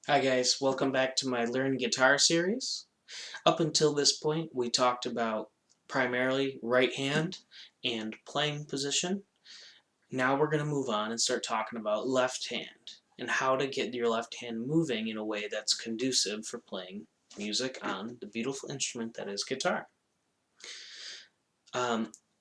Hi guys, welcome back to my Learn Guitar series. Up until this point, we talked about primarily right hand and playing position. Now we're going to move on and start talking about left hand and how to get your left hand moving in a way that's conducive for playing music on the beautiful instrument that is guitar.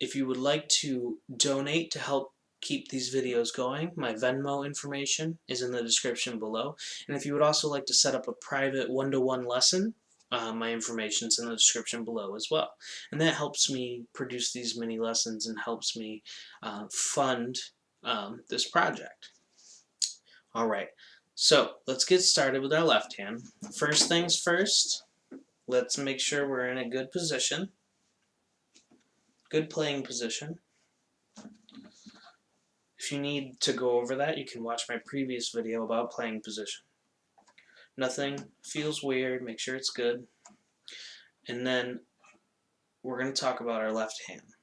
If you would like to donate to help keep these videos going, my Venmo information is in the description below. And if you would also like to set up a private one-to-one lesson, my information is in the description below as well. And that helps me produce these mini lessons and helps me fund this project. Alright, so let's get started with our left hand. First things first, let's make sure we're in a good position. Good playing position. If you need to go over that, you can watch my previous video about playing position. Nothing feels weird, make sure it's good. And then we're going to talk about our left hand.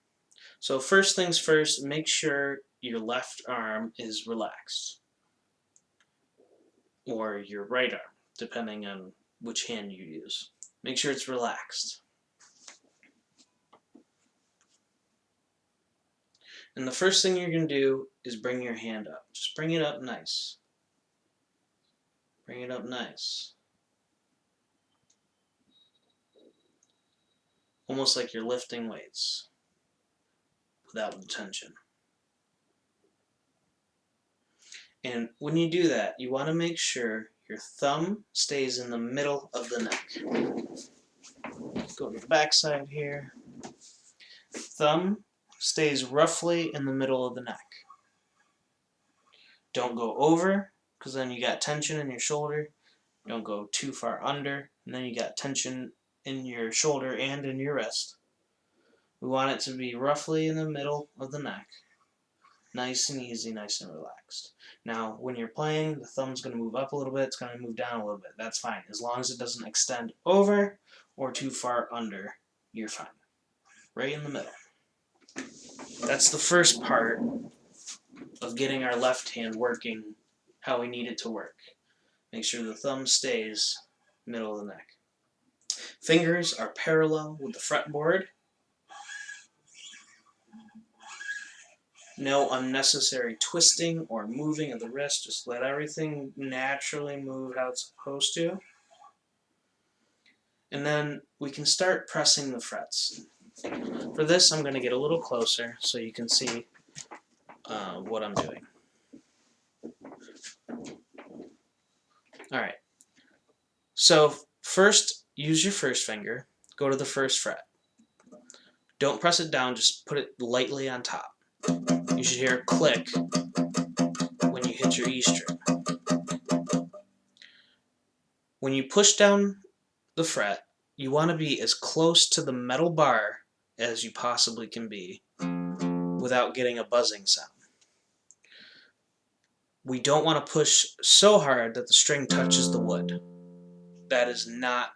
So first things first, make sure your left arm is relaxed. Or your right arm, depending on which hand you use. Make sure it's relaxed. And the first thing you're going to do is bring your hand up. Just bring it up nice. Bring it up nice. Almost like you're lifting weights without the tension. And when you do that, you want to make sure your thumb stays in the middle of the neck. Go to the back side here. Thumb stays roughly in the middle of the neck. Don't go over, because then you got tension in your shoulder. Don't go too far under, and then you got tension in your shoulder and in your wrist. We want it to be roughly in the middle of the neck. Nice and easy, nice and relaxed. Now, when you're playing, the thumb's going to move up a little bit, it's going to move down a little bit. That's fine. As long as it doesn't extend over or too far under, you're fine. Right in the middle. That's the first part of getting our left hand working how we need it to work. Make sure the thumb stays middle of the neck. Fingers are parallel with the fretboard. No unnecessary twisting or moving of the wrist. Just let everything naturally move how it's supposed to. And then we can start pressing the frets. For this, I'm going to get a little closer so you can see what I'm doing. Alright. So first, use your first finger. Go to the first fret. Don't press it down, just put it lightly on top. You should hear a click when you hit your E string. When you push down the fret, you want to be as close to the metal bar as you possibly can be without getting a buzzing sound. We don't want to push so hard that the string touches the wood. That is not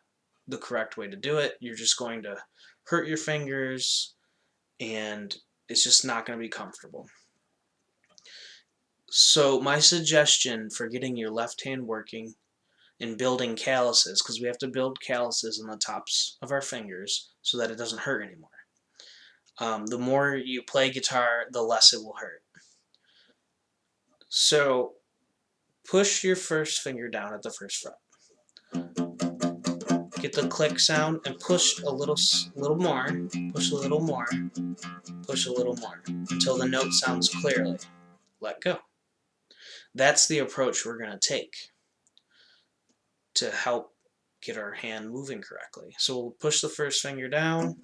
the correct way to do it. You're just going to hurt your fingers and it's just not going to be comfortable. So my suggestion for getting your left hand working and building calluses, because we have to build calluses on the tops of our fingers so that it doesn't hurt anymore. The more you play guitar, the less it will hurt. So push your first finger down at the first fret. Get the click sound and push a little more, push a little more, push a little more until the note sounds clearly. Let go. That's the approach we're going to take to help get our hand moving correctly. So we'll push the first finger down.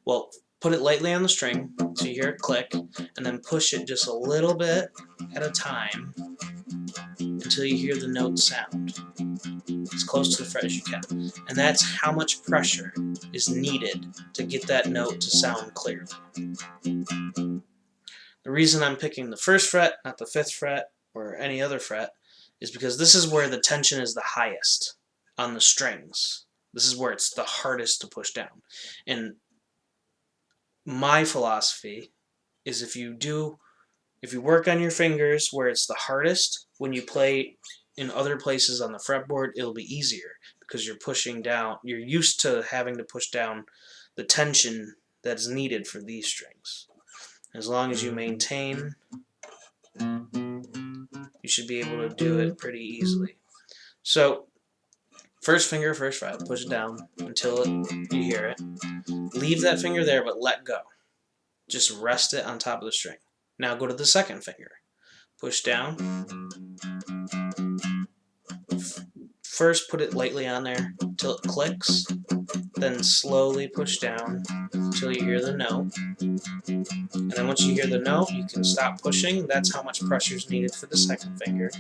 Well, put it lightly on the string so you hear it click, and then push it just a little bit at a time until you hear the note sound as close to the fret as you can. And that's how much pressure is needed to get that note to sound clearly. The reason I'm picking the first fret, not the 5th fret or any other fret, is because this is where the tension is the highest on the strings. This is where it's the hardest to push down. And my philosophy is if you work on your fingers where it's the hardest, when you play in other places on the fretboard, it'll be easier because you're pushing down, you're used to having to push down the tension that is needed for these strings. As long as you maintain, you should be able to do it pretty easily. So, first finger, first fret, push it down until you hear it. Leave that finger there, but let go. Just rest it on top of the string. Now go to the second finger. Push down. First put it lightly on there until it clicks. Then slowly push down until you hear the note. And then once you hear the note, you can stop pushing. That's how much pressure is needed for the second finger.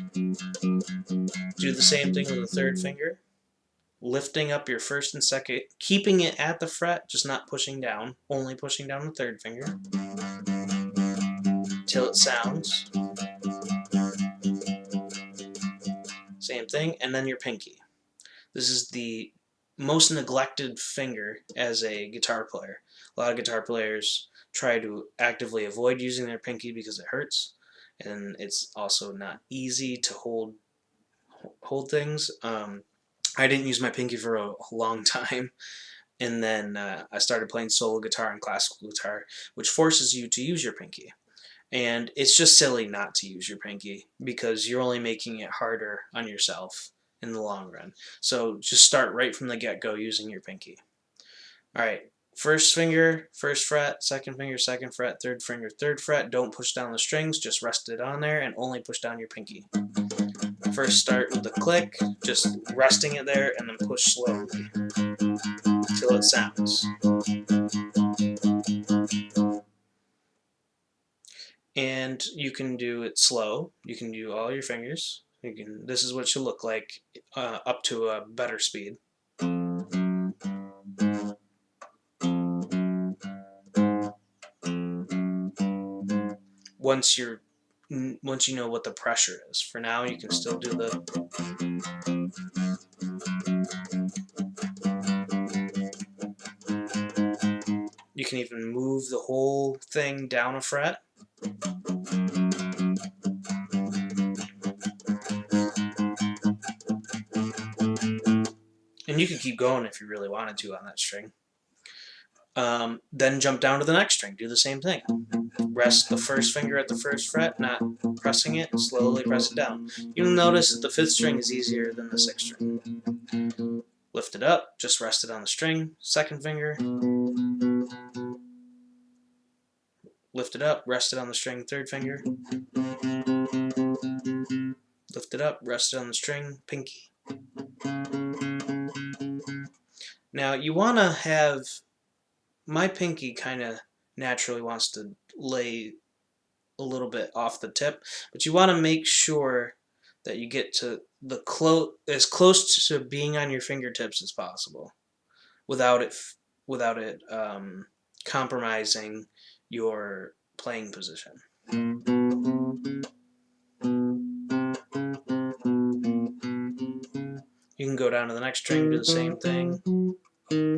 Do the same thing with the third finger. Lifting up your first and second, keeping it at the fret, just not pushing down, only pushing down the third finger till it sounds. Same thing, and then your pinky. This is the most neglected finger as a guitar player. A lot of guitar players try to actively avoid using their pinky because it hurts, and it's also not easy to hold things. I didn't use my pinky for a long time, and then I started playing solo guitar and classical guitar, which forces you to use your pinky. And it's just silly not to use your pinky because you're only making it harder on yourself in the long run. So just start right from the get-go using your pinky. Alright, first finger, first fret, second finger, second fret, third finger, third fret. Don't push down the strings, just rest it on there and only push down your pinky. First start with a click, just resting it there and then push slowly until it sounds. And you can do it slow. You can do all your fingers. This is what it should look like up to a better speed. Once you know what the pressure is. For now, you can still do the. You can even move the whole thing down a fret. And you could keep going if you really wanted to on that string. Then jump down to the next string. Do the same thing. Rest the first finger at the first fret, not pressing it. Slowly press it down. You'll notice that the fifth string is easier than the sixth string. Lift it up. Just rest it on the string. Second finger. Lift it up. Rest it on the string. Third finger. Lift it up. Rest it on the string. Pinky. Now you want to have, my pinky kind of naturally wants to lay a little bit off the tip, but you want to make sure that you get to the as close to being on your fingertips as possible without it compromising your playing position. You can go down to the next string, do the same thing. You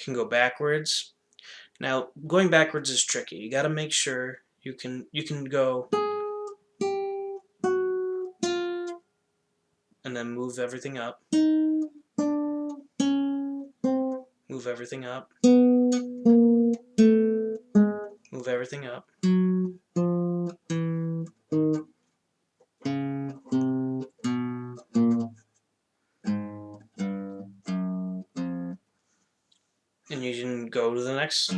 can go backwards. Now, going backwards is tricky. You got to make sure you can go and then move everything up. Move everything up. Move everything up. And you can go to the next.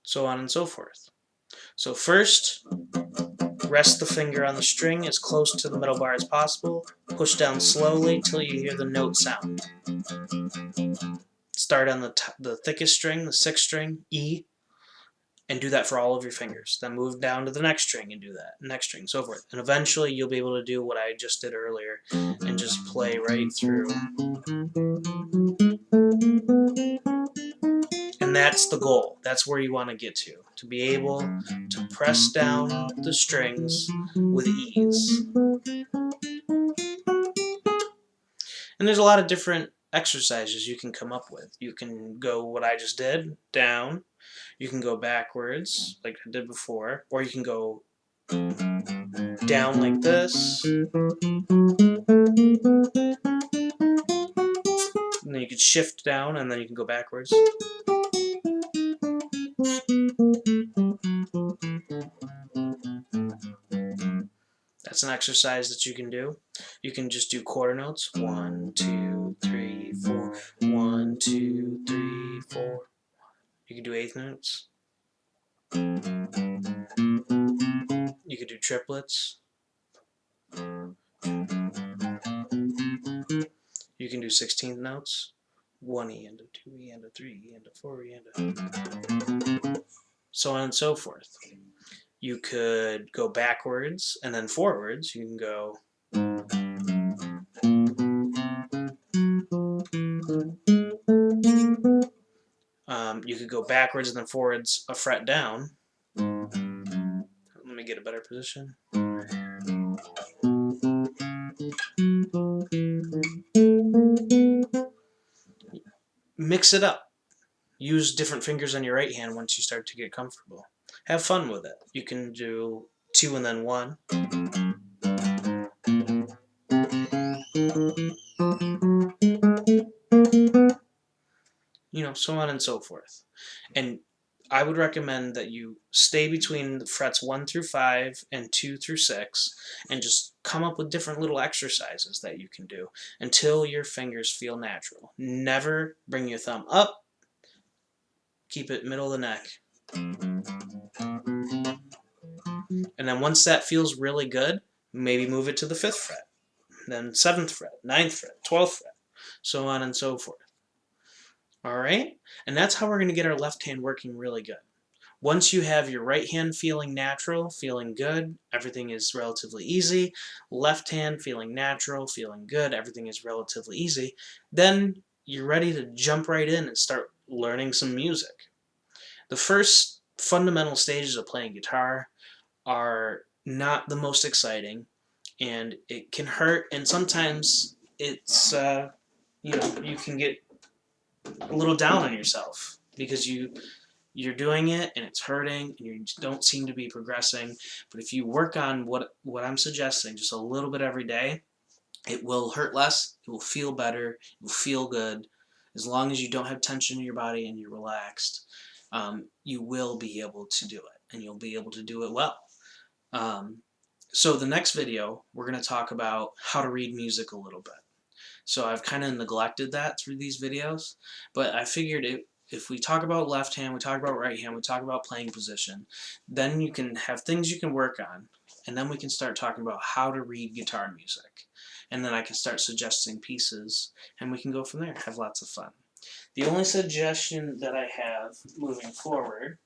So on and so forth. So first, rest the finger on the string as close to the middle bar as possible. Push down slowly till you hear the note sound. Start on the thickest string, the sixth string, E, And do that for all of your fingers. Then move down to the next string and do that, next string, so forth. And eventually you'll be able to do what I just did earlier and just play right through. And that's the goal. That's where you want to get to be able to press down the strings with ease. And there's a lot of different exercises you can come up with. You can go what I just did, down. You can go backwards, like I did before. Or you can go down like this. And then you can shift down, and then you can go backwards. That's an exercise that you can do. You can just do quarter notes. 1, 2, 3, 4. 1, 2, 3, 4. You can do eighth notes. You could do triplets. You can do 16th notes. 1 E and a 2 E and a 3 E and a 4 E and a... so on and so forth. You could go backwards and then forwards. You can go... you could go backwards and then forwards a fret down. Let me get a better position. Mix it up. Use different fingers on your right hand once you start to get comfortable. Have fun with it. You can do 2 and then 1. You know, so on and so forth. And I would recommend that you stay between the frets 1 through 5 and 2 through 6 and just come up with different little exercises that you can do until your fingers feel natural. Never bring your thumb up. Keep it middle of the neck. And then once that feels really good, maybe move it to the 5th fret, then 7th fret, 9th fret, 12th fret, so on and so forth. Alright? And that's how we're going to get our left hand working really good. Once you have your right hand feeling natural, feeling good, everything is relatively easy. Left hand feeling natural, feeling good, everything is relatively easy. Then you're ready to jump right in and start learning some music. The first fundamental stages of playing guitar are not the most exciting, and it can hurt, and sometimes it's, you know, you can get a little down on yourself because you're doing it and it's hurting and you don't seem to be progressing. But if you work on what I'm suggesting just a little bit every day, it will hurt less, it will feel better, it will feel good. As long as you don't have tension in your body and you're relaxed, you will be able to do it, and you'll be able to do it well. So the next video, we're going to talk about how to read music a little bit. So I've kind of neglected that through these videos, but I figured if we talk about left hand, we talk about right hand, we talk about playing position, then you can have things you can work on, and then we can start talking about how to read guitar music. And then I can start suggesting pieces, and we can go from there, have lots of fun. The only suggestion that I have moving forward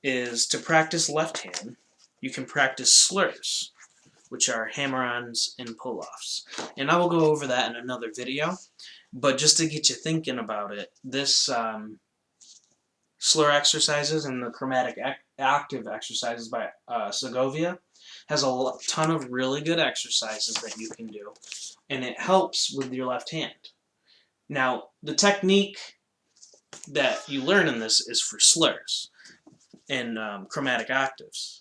is to practice left hand. You can practice slurs, which are hammer-ons and pull-offs. And I will go over that in another video. But just to get you thinking about it, this slur exercises and the chromatic octave exercises by Segovia has a ton of really good exercises that you can do. And it helps with your left hand. Now, the technique that you learn in this is for slurs and chromatic octaves.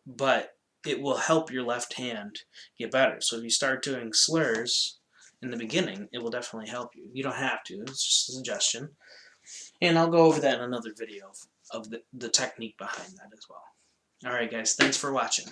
But it will help your left hand get better. So if you start doing slurs in the beginning, it will definitely help you. You don't have to, it's just a suggestion. And I'll go over that in another video of the technique behind that as well. Alright guys, thanks for watching.